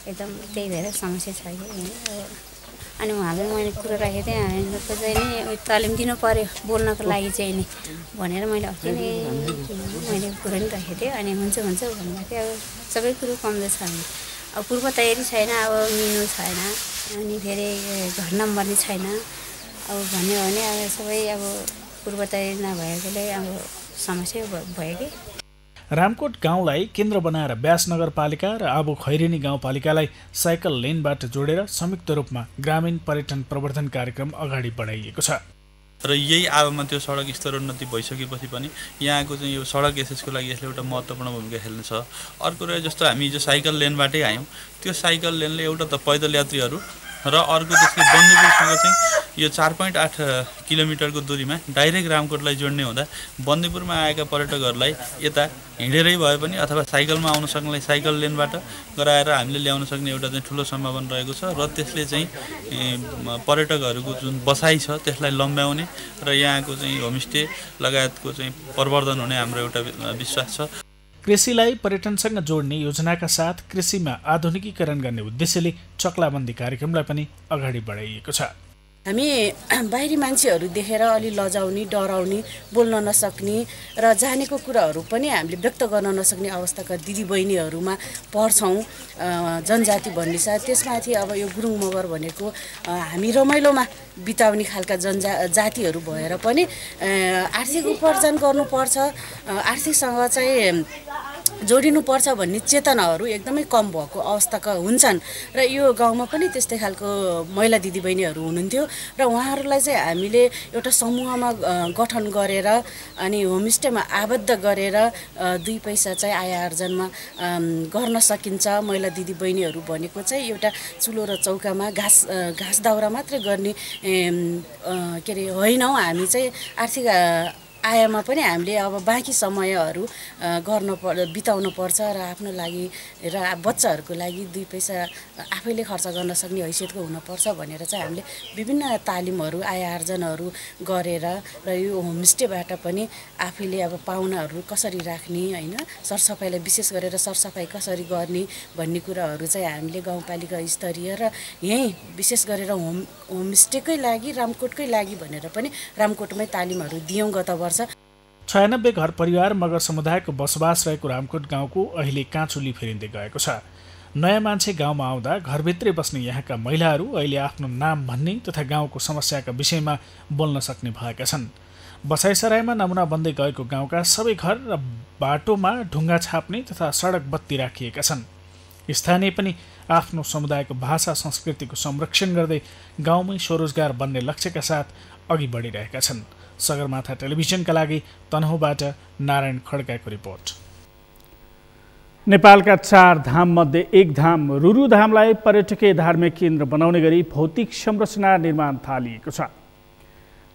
एकदम त्यही भएर समस्या छ कि। अनि उहाँले मैले कुरो राखेको थिएँ, हामीहरूको चाहिँ नि तालिम दिनु पर्यो बोल्नको लागि चाहिँ नि भनेर मैले अस्ति नै मैले कुरो नि राखेको थिएँ। अनि हुन्छ भन्नुभएको थियो। अब सबै कुरो कमजोर छ भने अब पूर्व तयारी छैन, अब मिल्नु छैन, अनि फेरि घर नम्बर नि छैन। अब भन्यो भने अब सबै अब पूर्व तयारी नभएकोले अब समस्या भयो कि। रामकोट गाउँलाई केन्द्र बनाएर ब्यास नगरपालिका र आबु खैरेनी गाउँपालिकालाई साइकल लेनबाट जोडेर संयुक्त रूपमा ग्रामीण पर्यटन प्रवर्धन कार्यक्रम अगाडि बढाइएको छ। र यही आवमा त्यो सडक स्तरोन्नति भइसकेपछि पनि यहाँको चाहिँ यो सडक एसेसको लागि यसले एउटा महत्त्वपूर्ण भूमिका खेल्नेछ। अर्को रह्यो जस्तो हामी जो साइकल लेनबाटै आयौँ, त्यो साइकल लेनले एउटा त पैदल यात्रीहरू र अर्को त्यसले बन्दीपुरसँग चाहिँ यो 4.8 किलोमिटरको दूरीमा डाइरेक्ट रामकोटलाई जोड्ने हुँदा बन्दीपुरमा आएका पर्यटकहरूलाई यता हिँडेरै भए पनि अथवा साइकलमा आउन सक्नेलाई साइकल लेनबाट गराएर हामीले ल्याउन सक्ने एउटा चाहिँ ठुलो सम्भावना रहेको छ र त्यसले चाहिँ पर्यटकहरूको जुन बसाइ छ त्यसलाई लम्ब्याउने र यहाँको चाहिँ होमस्टे लगायतको चाहिँ प्रवर्धन हुने हाम्रो एउटा विश्वास छ। कृषिलाई पर्यटनसँग जोड्ने योजनाका साथ कृषिमा आधुनिकीकरण गर्ने उद्देश्यले चक्लाबन्दी कार्यक्रमलाई पनि अगाडि बढाइएको छ। हामी बाहिरी मान्छेहरू देखेर अलि लजाउने, डराउने, बोल्न नसक्ने र जानेको कुराहरू पनि हामीले व्यक्त गर्न नसक्ने अवस्थाका दिदीबहिनीहरूमा पर्छौँ। जनजाति भन्ने छ, त्यसमाथि अब यो गुरुङ मगर भनेको हामी रमाइलोमा बिताउने खालका जातिहरू भएर पनि आर्थिक उपार्जन गर्नुपर्छ, आर्थिकसँग चाहिँ जोडिनुपर्छ भन्ने चेतनाहरू एकदमै कम भएको अवस्थाका हुन्छन् र यो गाउँमा पनि त्यस्तै खालको महिला दिदीबहिनीहरू हुनुहुन्थ्यो र उहाँहरूलाई चाहिँ हामीले एउटा समूहमा गठन गरेर अनि होमस्टेमा आबद्ध गरेर 2 पैसा चाहिँ आय आर्जनमा गर्न सकिन्छ। महिला दिदीबहिनीहरू भनेको चाहिँ एउटा चुलो र चौकामा घाँस दाउरा मात्रै गर्ने के अरे होइनौँ, हामी चाहिँ आर्थिक आयमा पनि हामीले अब बाँकी समयहरू बिताउनु पर्छ र आफ्नो लागि र बच्चाहरूको लागि 2 पैसा आफैले खर्च गर्न सक्ने हैसियतको हुनुपर्छ भनेर चाहिँ हामीले विभिन्न तालिमहरू, आय आर्जनहरू गरेर र यो होमस्टेबाट पनि आफैले अब पाहुनाहरू कसरी राख्ने हैन, सरसफाइलाई विशेष गरेर सरसफाइ कसरी गर्ने भन्ने कुराहरू चाहिँ हामीले गाउँपालिका स्तरीय र यही विशेष गरेर होमस्टेकै लागि रामकोटकै लागि भनेर पनि रामकोटमै तालिमहरू दियौँ गत वर्ष। 96 घर परिवार मगर समुदायको बसोबास रहेको रामकोट गाउँको अहिले काँचुली फेरिँदै गएको छ। नयाँ मान्छे गाउँमा आउँदा घरभित्रै बस्ने यहाँका महिलाहरू अहिले आफ्नो नाम भन्ने तथा गाउँको समस्याका विषयमा बोल्न सक्ने भएका छन्। बसाइसराईमा नमुना बन्दै गएको गाउँका सबै घर र बाटोमा ढुङ्गा छाप्ने तथा सडक बत्ती राखिएका छन्। स्थानीय पनि आफ्नो समुदायको भाषा संस्कृतिको संरक्षण गर्दै गाउँमै स्वरोजगार बन्ने लक्ष्यका साथ अघि बढिरहेका छन्। सगरमाथा टेलिभिजनका लागि तनहुँबाट नारायण खड्काको रिपोर्ट। नेपालका 4 धाममध्ये एक धाम रुरु धामलाई पर्यटकीय धार्मिक केन्द्र बनाउने गरी भौतिक संरचना निर्माण थालिएको छ।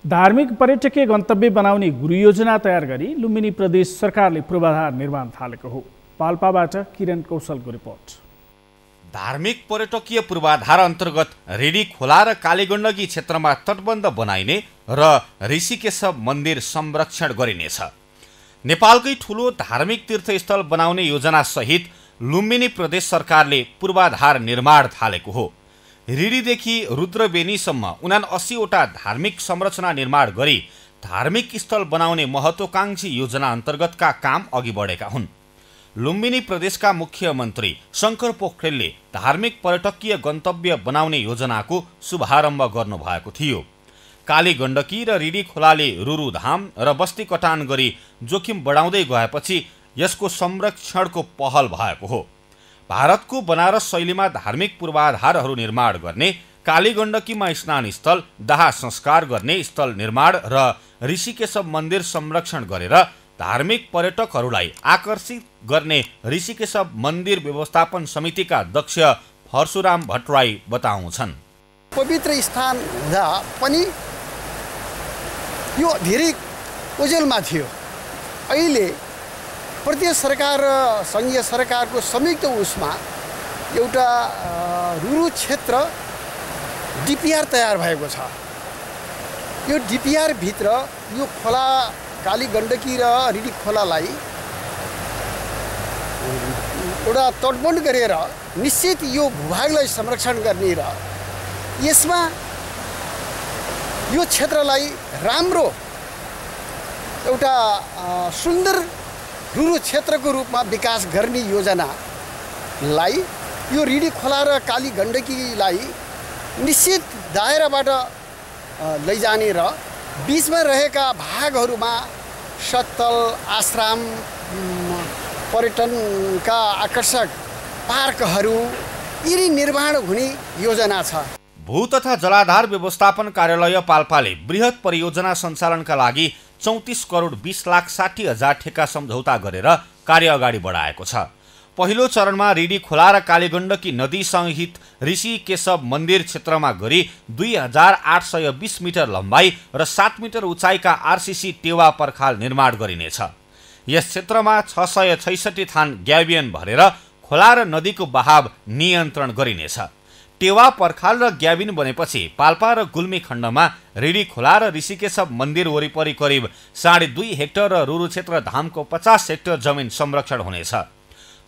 धार्मिक पर्यटकीय गन्तव्य बनाउने गुरु योजना तयार गरी लुम्बिनी प्रदेश सरकारले पूर्वाधार निर्माण थालेको हो। पाल्पाबाट किरण कौशलको रिपोर्ट। धार्मिक पर्यटकीय पूर्वाधार अन्तर्गत रेडी खोला र कालीगण्डकी क्षेत्रमा तटबन्ध बनाइने र ऋषिकेश मन्दिर संरक्षण गरिनेछ। नेपालकै ठूलो धार्मिक तीर्थस्थल बनाउने योजना सहित लुम्बिनी प्रदेश सरकारले पूर्वाधार निर्माण थालेको हो। रिडीदेखि रुद्रबेनीसम्म 79वटा धार्मिक संरचना निर्माण गरी धार्मिक स्थल बनाउने महत्त्वाकांक्षी योजना अन्तर्गतका काम अघि बढेका हुन्। लुम्बिनी प्रदेशका मुख्यमन्त्री शङ्कर पोखरेलले धार्मिक पर्यटकीय गन्तव्य बनाउने योजनाको शुभारम्भ गर्नुभएको थियो। कालीगण्डकी र रिडी खोलाले रुरु धाम र बस्ती कटान गरी जोखिम बढाउँदै गएपछि यसको संरक्षणको पहल भएको हो। भारतको बनारस शैलीमा धार्मिक पूर्वाधारहरू निर्माण गर्ने, कालीगण्डकीमा स्नान स्थल, दाह संस्कार गर्ने स्थल निर्माण र ऋषिकेश मन्दिर संरक्षण गरेर धार्मिक पर्यटकहरूलाई आकर्षित गर्ने ऋषिकेश मन्दिर व्यवस्थापन समितिका अध्यक्ष परशुराम भट्टराई बताउँछन्। पवित्र स्थान हुँदा पनि यो धेरै ओझेलमा थियो। अहिले प्रदेश सरकार र सङ्घीय सरकारको संयुक्त उसमा एउटा रुरु क्षेत्र डिपिआर तयार भएको छ। यो डिपिआर भित्र यो खोला कालीगण्डकी र रिडी खोलालाई एउटा तटबन्ध गरेर निश्चित यो भूभागलाई संरक्षण गर्ने र यसमा यो क्षेत्रलाई राम्रो एउटा सुन्दर रुरु क्षेत्रको रूपमा विकास गर्ने योजनालाई यो रिडी खोला र कालीगण्डकीलाई निश्चित दायराबाट लैजाने र बीचमा रहेका भागहरूमा सत्तल, आश्रम, पर्यटनका आकर्षक पार्कहरू यिनी निर्माण हुने योजना छ। भू तथा जलाधार व्यवस्थापन कार्यालय पाल्पाले बृहत परियोजना सञ्चालनका लागि 34 करोड 20 लाख 60 हजार ठेक्का सम्झौता गरेर कार्य अगाडि बढाएको छ। पहिलो चरणमा रिडी खोला र कालीगण्डकी नदी सहित ऋषि केशव मन्दिर क्षेत्रमा गरी 2820 मिटर लम्बाई र 7 मिटर उचाइका आरसीसी टेवा पर्खाल निर्माण गरिनेछ। यस क्षेत्रमा 666 थान ग्याबियन भरेर खोला र नदीको बहाव नियन्त्रण गरिनेछ। टेवा पर्खाल र ग्याबिन बनेपछि पाल्पा र गुल्मी खण्डमा रिडी खोला र ऋषिकेशव मन्दिर वरिपरि करिब 2.5 हेक्टर र रुरु क्षेत्र धामको 50 हेक्टर जमिन संरक्षण हुनेछ।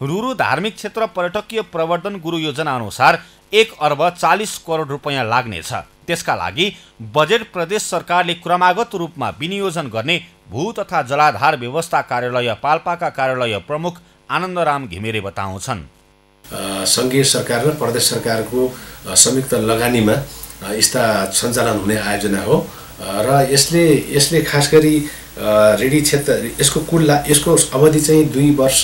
रुरु धार्मिक क्षेत्र पर्यटकीय प्रवर्धन गुरु योजना अनुसार 1 अर्ब 40 करोड रुपैयाँ लाग्नेछ। त्यसका लागि बजेट प्रदेश सरकारले क्रमागत रूपमा विनियोजन गर्ने भू तथा जलाधार व्यवस्था कार्यालय पाल्पाका कार्यालय प्रमुख आनन्दराम घिमिरे बताउँछन्। सङ्घीय सरकार र प्रदेश सरकारको संयुक्त लगानीमा यस्ता सञ्चालन हुने आयोजना हो र यसले खास गरी रेडी क्षेत्र यसको अवधि चाहिँ 2 वर्ष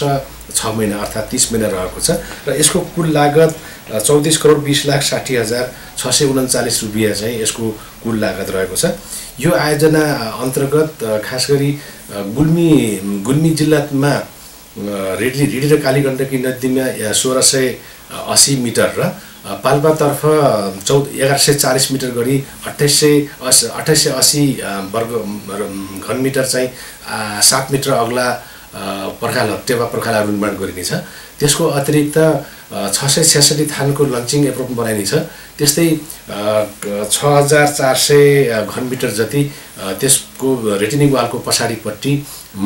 6 महिना अर्थात् 30 महिना रहेको छ र यसको कुल लागत 34 करोड 20 लाख 60 हजार 639 रुपियाँ चाहिँ यसको कुल लागत रहेको छ। यो आयोजना अन्तर्गत खास गरी गुल्मी जिल्लामा रिडी र कालीगण्डकी नदीमा 1680 मिटर र पाल्पातर्फ 1140 मिटर गरी 2880 वर्ग घनमिटर चाहिँ 7 मिटर अग्ला टेवा पर्खाल निर्माण गरिनेछ। त्यसको अतिरिक्त 666 थानको लन्चिङ एप्रोच बनाइनेछ। त्यस्तै 6400 घनमिटर जति त्यसको रिटेनिङ वालको पछाडिपट्टि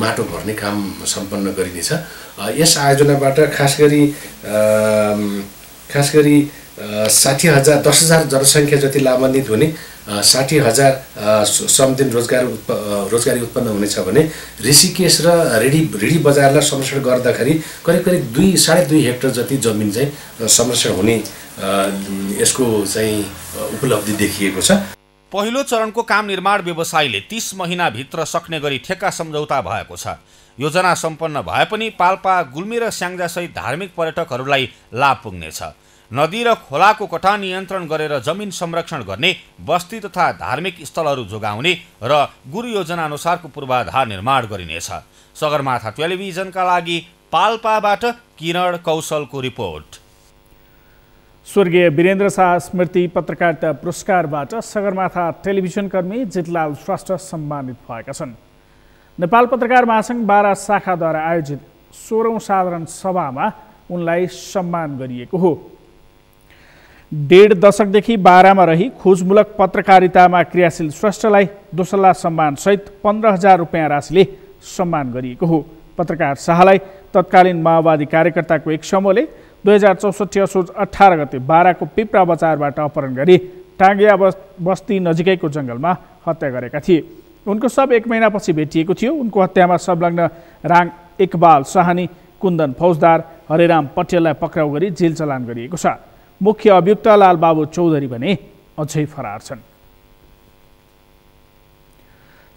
माटो भर्ने काम सम्पन्न गरिनेछ। यस आयोजनाबाट खास गरी 10,000 जनसङ्ख्या जति लाभान्वित हुने 60,000 श्रमदिन रोजगारी उत्पन्न हुनेछ भने ऋषिकेश र रिडी बजारलाई संरक्षण गर्दाखेरि करिब 2.5 हेक्टर जति जमिन चाहिँ संरक्षण हुने यसको चाहिँ उपलब्धि देखिएको छ। पहिलो चरणको काम निर्माण व्यवसायीले 30 महिनाभित्र सक्ने गरी ठेक्का सम्झौता भएको छ। योजना सम्पन्न भए पनि पाल्पा गुल्मी र स्याङ्जा सहित धार्मिक पर्यटकहरूलाई लाभ पुग्नेछ। नदी र खोलाको कटान नियन्त्रण गरेर जमिन संरक्षण गर्ने, बस्ती तथा धार्मिक स्थलहरू जोगाउने र गुरु योजना अनुसारको पूर्वाधार निर्माण गरिनेछ। सगरमाथा टेलिभिजनका लागि पाल्पाबाट किरण कौशलको रिपोर्ट। स्वर्गीय वीरेन्द्र शाह स्मृति पत्रकारिता पुरस्कारबाट सगरमाथा टेलिभिजन कर्मी जितलाल श्रेष्ठ सम्मानित भएका छन्। नेपाल पत्रकार महासङ्घ बारा शाखाद्वारा आयोजित 16औं साधारण सभामा उनलाई सम्मान गरिएको हो। 1.5 दशकदेखि बारामा रही खोजमूलक पत्रकारितामा क्रियाशील श्रेष्ठलाई दोसल्ला सम्मानसहित 15,000 रुपियाँ राशिले सम्मान गरिएको हो। पत्रकार शाहलाई तत्कालीन माओवादी कार्यकर्ताको एक समूहले 2064 असोज 18 गते बाराको पिप्रा बजारबाट अपहरण गरी टाङ्गिया बस्ती नजिकैको जङ्गलमा हत्या गरेका थिए। उनको शव 1 महिनापछि भेटिएको थियो। उनको हत्यामा संलग्न राङ इकबाल साहनी, कुन्दन फौजदार, हरेराम पटेललाई पक्राउ गरी जेल चलान गरिएको छ। मुख्य अभियुक्त लालबाबु चौधरी भने अझै फरार छन्।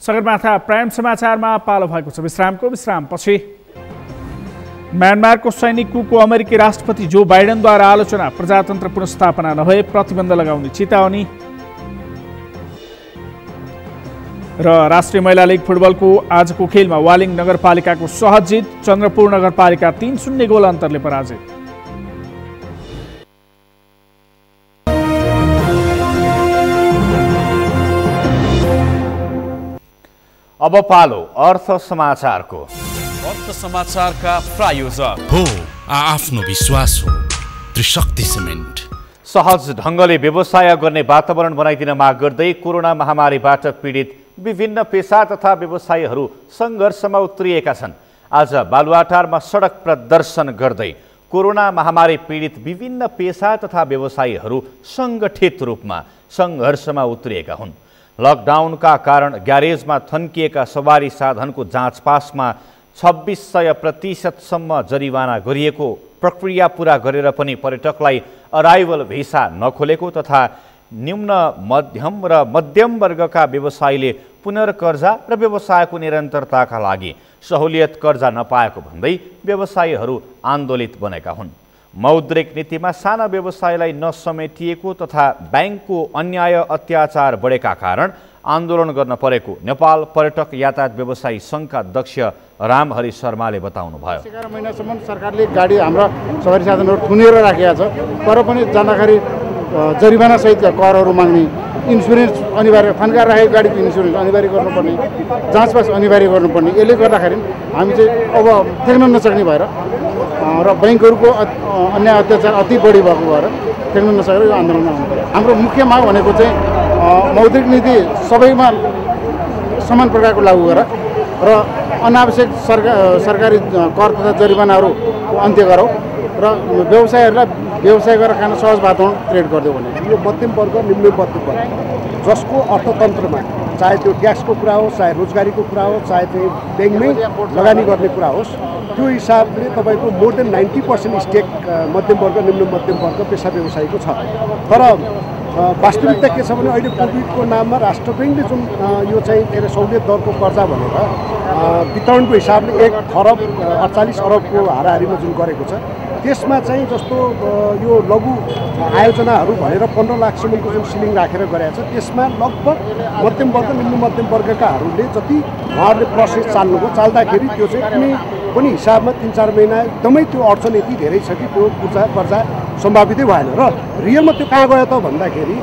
सगरमाथा प्राइम समाचारमा पालो भएको छ विश्रामपछि। म्यानमारको सैनिक कुको अमेरिकी राष्ट्रपति जो बाइडेनद्वारा आलोचना, प्रजातन्त्र पुनर्स्थापना नभए प्रतिबन्ध लगाउने चेतावनी र राष्ट्रिय महिला लिग फुटबलको आजको खेलमा वालिङ नगरपालिकाको सहज जित, चन्द्रपुर नगरपालिका 3-0 गोल अन्तरले पराजित। अब पालो अर्थ समाचारको। अर्थ समाचारका प्रायोजक हो आफ्नो विश्वास हो त्रिशक्ति सिमेन्ट। सहज ढङ्गले व्यवसाय गर्ने वातावरण बनाइदिन माग गर्दै कोरोना महामारीबाट पीडित विभिन्न पेशा तथा व्यवसायीहरू सङ्घर्षमा उत्रिएका छन्। आज बालुवाटारमा सडक प्रदर्शन गर्दै कोरोना महामारी पीडित विभिन्न पेशा तथा व्यवसायीहरू सङ्गठित रूपमा सङ्घर्षमा उत्रिएका हुन्। लकडाउनका कारण ग्यारेजमा थन्किएका सवारी साधनको जाँचपासमा 2600% जरिवाना गरिएको, प्रक्रिया पूरा गरेर पनि पर्यटकलाई अराइभल भिसा नखोलेको तथा निम्न मध्यम र मध्यम वर्गका व्यवसायीले पुनर्कर्जा र व्यवसायको निरन्तरताका लागि सहुलियत कर्जा नपाएको भन्दै व्यवसायीहरू आन्दोलित बनेका हुन्। मौद्रिक नीतिमा साना व्यवसायलाई नसमेटिएको तथा ब्याङ्कको अन्याय अत्याचार बढेका कारण आन्दोलन गर्न परेको नेपाल पर्यटक यातायात व्यवसायी सङ्घका अध्यक्ष रामहरि शर्माले बताउनुभयो। 11 महिनासम्म सरकारले गाडी हाम्रा सवारी साधनहरू थुनेर राखेका छ, तर पनि जाँदाखेरि जरिवाना सहित करहरू माग्ने, इन्सुरेन्स अनिवार्य, थन्काएर राखेको गाडीको इन्सुरेन्स अनिवार्य गर्नुपर्ने, जाँचपास अनिवार्य गर्नुपर्ने, यसले गर्दाखेरि हामी चाहिँ अब टेक्न नसक्ने भएर र ब्याङ्कहरूको अन्याय अत्याचार अति बढी भएको भएर टेक्न नसकेर यो आन्दोलनमा आउनु पर्यो। हाम्रो मुख्य माग भनेको चाहिँ मौद्रिक नीति सबैमा समान प्रकारको लागू गरेर र अनावश्यक सरकारी कर तथा जरिवानाहरूको अन्त्य गरौँ र व्यवसायहरूलाई व्यवसाय गरेर खान सहज वातावरण क्रिएट गरिदियो भने यो मध्यम वर्ग निम्न मध्यम वर्ग जसको अर्थतन्त्रमा चाहे त्यो ट्याक्सको कुरा होस्, चाहे रोजगारीको कुरा होस्, चाहे त्यो ब्याङ्कमै लगानी गर्ने कुरा होस्, त्यो हिसाबले तपाईँको मोर देन 90% स्टेक मध्यम वर्ग निम्न मध्यम वर्ग पेसा व्यवसायीको छ। तर वास्तविकता के छ भने अहिले कोभिडको नाममा राष्ट्र ब्याङ्कले जुन यो चाहिँ के अरे सहुलियत दरको कर्जा भनेर वितरणको हिसाबले 1 खरब 48 अरबको हाराहारीमा जुन गरेको छ, त्यसमा चाहिँ जस्तो यो लघु आयोजनाहरू भनेर 15 लाखसम्मको जुन सिलिङ राखेर गरेको छ, त्यसमा लगभग मध्यम वर्ग निम्न मध्यम वर्गकाहरूले जति उहाँहरूले प्रोसेस चाल्नुभयो, चाल्दाखेरि त्यो चाहिँ कुनै पनि हिसाबमा 3-4 महिना एकदमै त्यो अडचन यति धेरै छ कि त्यो कर्जा सम्भावितै भएन। र रियलमा त्यो कहाँ गयो त भन्दाखेरि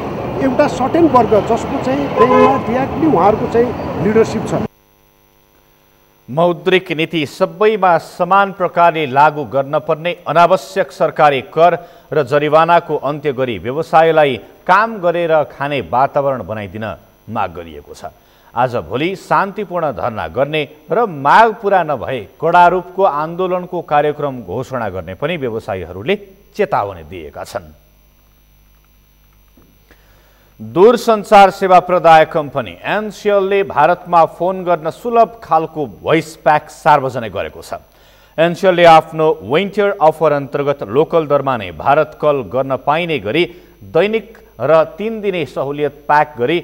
एउटा सर्टेन वर्ग जसको चाहिँ ब्याङ्कमा डिरेक्टली उहाँहरूको चाहिँ लिडरसिप छ। मौद्रिक नीति सबैमा समान प्रकारले लागू गर्न पर्ने, अनावश्यक सरकारी कर र जरिवानाको अन्त्य गरी व्यवसायलाई काम गरेर खाने वातावरण बनाइदिन माग गरिएको छ। आज भोलि शान्तिपूर्ण धरना गर्ने र माग पूरा नभए कडा रूपको आन्दोलनको कार्यक्रम घोषणा गर्ने पनि व्यवसायीहरूले चेतावनी दिएका छन्। दूरसञ्चार सेवा प्रदायक कम्पनी एनसिएलले भारतमा फोन गर्न सुलभ खालको भोइस प्याक सार्वजनिक गरेको छ। एनसिएलले आफ्नो विन्टर अफर अन्तर्गत लोकल दरमा नै भारत कल गर्न पाइने गरी दैनिक र 3 दिने सहुलियत प्याक गरी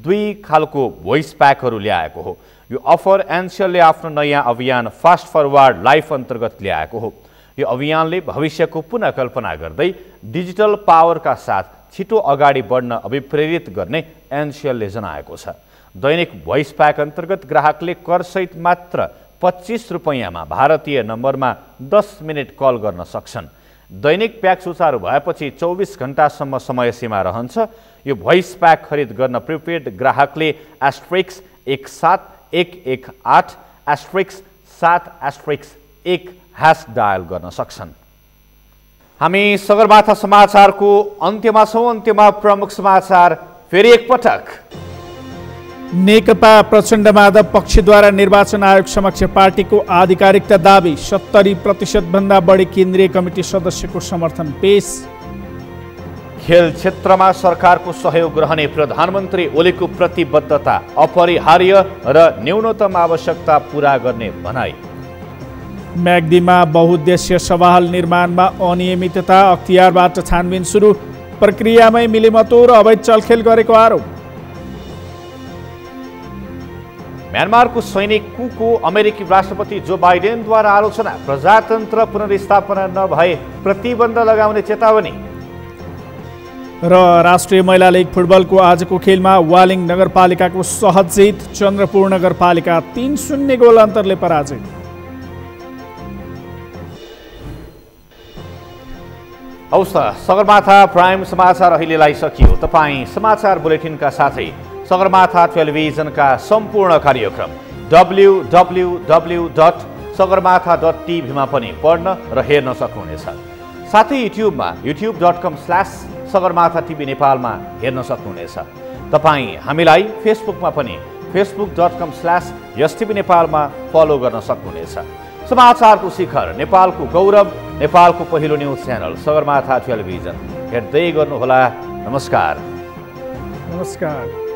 2 खालको भोइस प्याकहरू ल्याएको हो। यो अफर एनसिएलले आफ्नो नयाँ अभियान फास्ट फरवार्ड लाइफ अन्तर्गत ल्याएको हो। यो अभियानले भविष्यको पुनः कल्पना गर्दै डिजिटल पावरका साथ छिटो अगाडि बढ्न अभिप्रेरित गर्ने एनसिएलले जनाएको छ। दैनिक भोइस प्याक अन्तर्गत ग्राहकले करसहित मात्र 25 रुपैयाँमा भारतीय नम्बरमा 10 मिनट कल गर्न सक्छन्। दैनिक प्याक सुचारू भएपछि 24 घण्टासम्म समय सीमा रहन्छ। यो भोइस प्याक खरिद गर्न प्रिपेड ग्राहकले *17118 *7*1 # डायल गर्न सक्छन्। हामी सगरमाथा समाचारको अन्त्यमा छौं। अन्त्यमा प्रमुख समाचार फेरि एकपटक। नेकपा प्रचण्ड माधव पक्षद्वारा निर्वाचन आयोग समक्ष पार्टीको आधिकारिकता दाबी, 70% भन्दा बढी केन्द्रीय कमिटी सदस्यको समर्थन पेश। खेल क्षेत्रमा सरकारको सहयोग रहने प्रधानमन्त्री ओलीको प्रतिबद्धता, अपरिहार्य र न्यूनतम आवश्यकता पूरा गर्ने भनाई। म्याग्दीमा बहुउद्देश्य सभाहाल निर्माणमा अनियमितता, अख्तियारबाट छानबिन सुरु, प्रक्रियामै मिलेमतो र अवैध चलखेल गरेको आरोप। म्यानमारको सैनिक कुको अमेरिकी राष्ट्रपति जो बाइडेनद्वारा आलोचना, प्रजातन्त्र पुनर्स्थापना नभए प्रतिबन्ध लगाउने चेतावनी। र राष्ट्रिय महिला लिग फुटबलको आजको खेलमा वालिङ नगरपालिकाको सहज जित, चन्द्रपुर नगरपालिका 3-0 गोल अन्तरले पराजय। हौस् त, सगरमाथा प्राइम समाचार अहिलेलाई सकियो। तपाईँ समाचार बुलेटिनका साथै सगरमाथा टेलिभिजनका सम्पूर्ण कार्यक्रम www.sagarmatha.tv मा पनि पढ्न र हेर्न सक्नुहुनेछ। साथै युट्युबमा youtube.com/sagarmatha TV नेपालमा हेर्न सक्नुहुनेछ। तपाईँ हामीलाई फेसबुकमा पनि facebook.com/YesTV नेपालमा फलो गर्न सक्नुहुनेछ। समाचारको शिखर, नेपालको गौरव, नेपालको पहिलो न्युज च्यानल सगरमाथा टेलिभिजन हेर्दै गर्नुहोला। नमस्कार। नमस्कार।